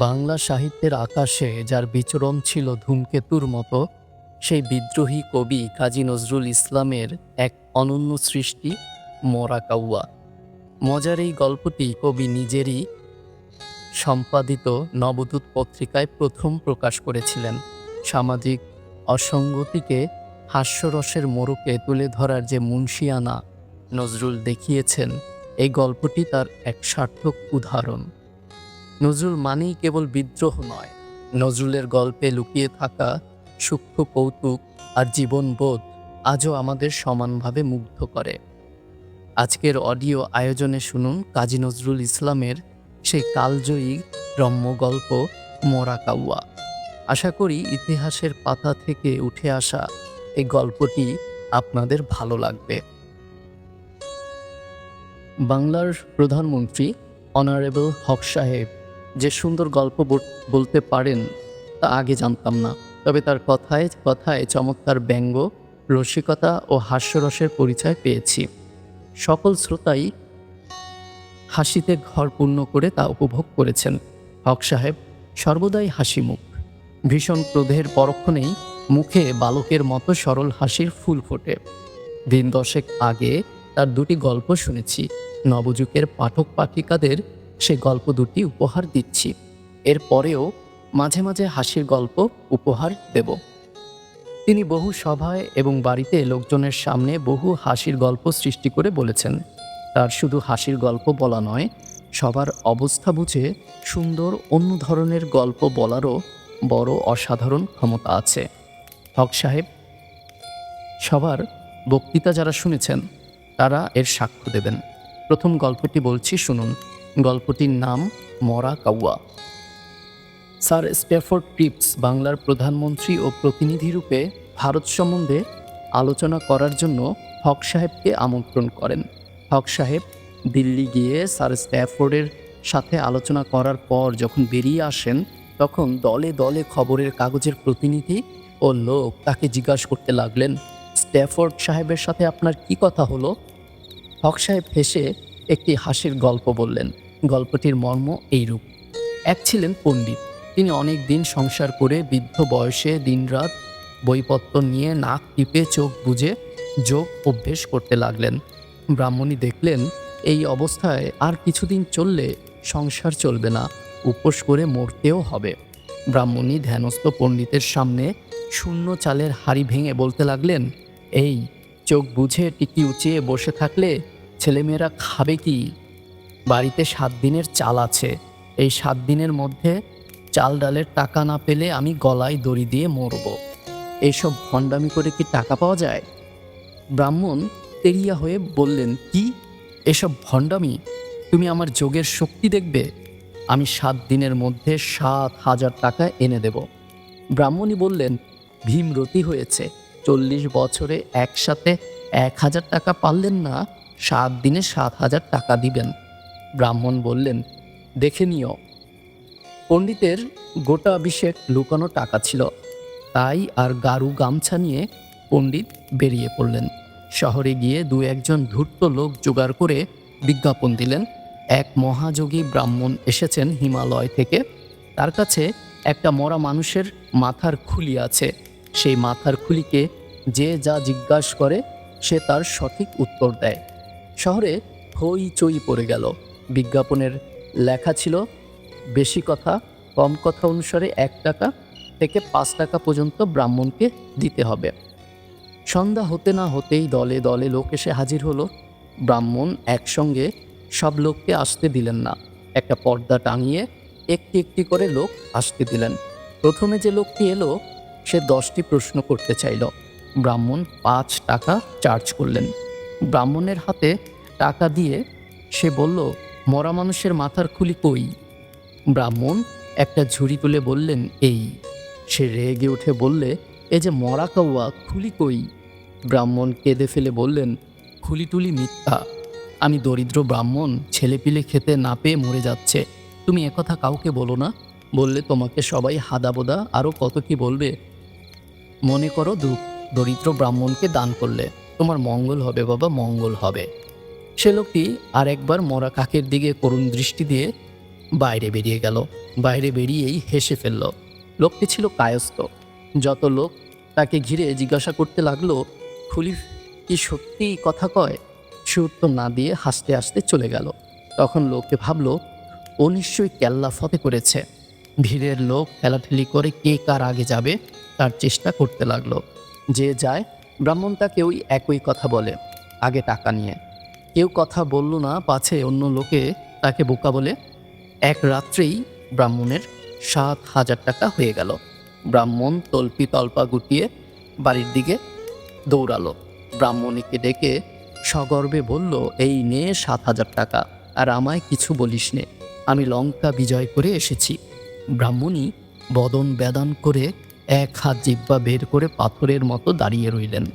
বাংলা সাহিত্যের আকাশে যার বিচরণ ছিল ধূমকেতুর মতো, সেই বিদ্রোহী কবি কাজী নজরুল ইসলামের এক অনন্য সৃষ্টি মরা কাউয়া। মজার এই গল্পটি কবি নিজেরই সম্পাদিত নবদূত পত্রিকায় প্রথম প্রকাশ করেছিলেন। সামাজিক অসঙ্গতিকে হাস্যরসের মোড়কে তুলে ধরার যে মুনশিয়ানা নজরুল দেখিয়েছেন, এই গল্পটি তার এক সার্থক উদাহরণ। নজরুল মানেই কেবল বিদ্রোহ নয়, নজরুলের গল্পে লুকিয়ে থাকা সূক্ষ্ম কৌতুক আর জীবনবোধ আজও আমাদের সমানভাবে মুগ্ধ করে। আজকের অডিও আয়োজনে শুনুন কাজী নজরুল ইসলামের সেই কালজয়ী রম্য গল্প মরা কাউয়া। আশা করি ইতিহাসের পাতা থেকে উঠে আসা এই গল্পটি আপনাদের ভালো লাগবে। বাংলার প্রধানমন্ত্রী অনারেবল হক সাহেব যে সুন্দর গল্প বলতে পারেন তা আগে জানতাম না, তবে তার কথায় কথায় চমৎকার ব্যঙ্গ, রসিকতা ও হাস্যরসের পরিচয় পেয়েছি। সকল শ্রোতাই হাসিতে ঘর পূর্ণ করে তা উপভোগ করেছেন। হক সাহেব সর্বদাই হাসিমুখ, ভীষণ ক্রোধের পরক্ষণেই মুখে বালকের মতো সরল হাসির ফুল ফোটে। দিন দশেক আগে তার দুটি গল্প শুনেছি, নবযুগের পাঠক পাঠিকাদের সে গল্প দুটি উপহার দিচ্ছি। এরপরেও মাঝে মাঝে হাসির গল্প উপহার দেব। তিনি বহু সভায় এবং বাড়িতে লোকজনের সামনে বহু হাসির গল্প সৃষ্টি করে বলেছেন। তার শুধু হাসির গল্প বলা নয়, সবার অবস্থা বুঝে সুন্দর অন্য ধরনের গল্প বলারও বড় অসাধারণ ক্ষমতা আছে। হক সাহেব সবার বক্তৃতা যারা শুনেছেন তারা এর সাক্ষ্য দেবেন। প্রথম গল্পটি বলছি, শুনুন। গল্পটির নাম মরা কাউয়া। স্যার স্ট্যাফোর্ড ক্রিপস বাংলার প্রধানমন্ত্রী ও প্রতিনিধি রূপে ভারত সম্বন্ধে আলোচনা করার জন্য হক সাহেবকে আমন্ত্রণ করেন। হক সাহেব দিল্লি গিয়ে স্যার স্ট্যাফোর্ডের সাথে আলোচনা করার পর যখন বেরিয়ে আসেন, তখন দলে দলে খবরের কাগজের প্রতিনিধি ও লোক তাকে জিজ্ঞাসা করতে লাগলেন, স্ট্যাফোর্ড সাহেবের সাথে আপনার কি কথা হলো? হক সাহেব হেসে একটি হাসির গল্প বললেন। গল্পটির মর্ম এইরূপ। এক ছিলেন পণ্ডিত। তিনি অনেক দিন সংসার করে বৃদ্ধ বয়সে দিনরাত বইপত্র নিয়ে নাক টিপে চোখ বুজে যোগ অভ্যেস করতে লাগলেন। ব্রাহ্মণী দেখলেন এই অবস্থায় আর কিছুদিন চললে সংসার চলবে না, উপোস করে মরতেও হবে। ব্রাহ্মণী ধ্যানস্থ পণ্ডিতের সামনে শূন্য চালের হাঁড়ি ভেঙে বলতে লাগলেন, এই চোখ বুঝে টিকি উঁচিয়ে বসে থাকলে ছেলেমেয়েরা খাবে কি? বাড়িতে 7 দিনের চাল আছে, এই 7 দিনের মধ্যে চাল ডালের টাকা না পেলে আমি গলায় দড়ি দিয়ে মরব। এইসব ভণ্ডামি করে কি টাকা পাওয়া যায়? ব্রাহ্মণ তেরিয়া হয়ে বললেন, কি এসব ভণ্ডামি? তুমি আমার যোগের শক্তি দেখবে। আমি 7 দিনের মধ্যে 7,000 টাকা এনে দেব। ব্রাহ্মণী বললেন, ভীমরতি হয়েছে, 40 বছরে একসাথে 1,000 টাকা পারলেন না, 7 দিনে 7,000 টাকা দিবেন। ব্রাহ্মণ বললেন, দেখে নিও। পণ্ডিতের গোটা অভিষেক লুকানো টাকা ছিল, তাই আর গারু গামছা নিয়ে পণ্ডিত বেরিয়ে পড়লেন। শহরে গিয়ে 2-1 ধূর্ত লোক জোগাড় করে বিজ্ঞাপন দিলেন, এক মহাযোগী ব্রাহ্মণ এসেছেন হিমালয় থেকে, তার কাছে একটা মরা মানুষের মাথার খুলি আছে। সেই মাথার খুলিকে যে যা জিজ্ঞাসা করে সে তার সঠিক উত্তর দেয়। শহরে হইচই পড়ে গেল। বিজ্ঞাপনের লেখা ছিল, বেশি কথা কম কথা অনুসারে 1 টাকা থেকে 5 টাকা পর্যন্ত ব্রাহ্মণকে দিতে হবে। সন্ধ্যা হতে না হতেই দলে দলে লোক এসে হাজির হলো। ব্রাহ্মণ একসঙ্গে সব লোককে আসতে দিলেন না, একটা পর্দা টাঙিয়ে একটি একটি করে লোক আসতে দিলেন। প্রথমে যে লোকটি এলো সে 10টি প্রশ্ন করতে চাইল। ব্রাহ্মণ 5 টাকা চার্জ করলেন। ব্রাহ্মণের হাতে টাকা দিয়ে সে বলল, মরা মানুষের মাথার খুলি কই? ব্রাহ্মণ একটা ঝুড়ি তুলে বললেন, এই। সে রেগে উঠে বললে, এ যে মরা কাউয়া, খুলি কই? ব্রাহ্মণ কেঁদে ফেলে বললেন, খুলি টুলি মিথ্যা, আমি দরিদ্র ব্রাহ্মণ, ছেলেপিলে খেতে না পেয়ে মরে যাচ্ছে, তুমি একথা কাউকে বলো না, বললে তোমাকে সবাই হাদাবোদা আরও কত কি বলবে। মনে করো দরিদ্র ব্রাহ্মণকে দান করলে তোমার মঙ্গল হবে বাবা, মঙ্গল হবে। সে লোকটি আর একবার মরা কাকের দিকে করুণ দৃষ্টি দিয়ে বাইরে বেরিয়ে গেল। বাইরে বেরিয়েই হেসে ফেলল। লোকটি ছিল কায়স্থ। যত লোক তাকে ঘিরে জিজ্ঞাসা করতে লাগলো, খলিফ কি সত্যিই কথা কয়? সে উত্তর না দিয়ে হাসতে হাসতে চলে গেল। তখন লোকে ভাবল, ও নিশ্চয়ই কেল্লা ফতে করেছে। ভিড়ের লোক ঠেলাঠেলি করে কে কার আগে যাবে তার চেষ্টা করতে লাগলো। যে যায়, ব্রাহ্মণ তাকে ওই একই কথা বলে, আগে টাকা নিয়ে। কেউ কথা বলল না, পাছে অন্য লোকে তাকে বোকা বলে। এক রাত্রেই ব্রাহ্মণের 7,000 টাকা হয়ে গেল। ব্রাহ্মণ তল্পি তল্পা গুটিয়ে বাড়ির দিকে দৌড়ালো। ব্রাহ্মণীকে ডেকে সগর্বে বলল, এই নে 7,000 টাকা, আর আমায় কিছু বলিস নে, আমি লঙ্কা বিজয় করে এসেছি। ব্রাহ্মণী বদন বেদান করে এক হাত জিহ্বা বের করে পাথরের মতো দাঁড়িয়ে রইলেন।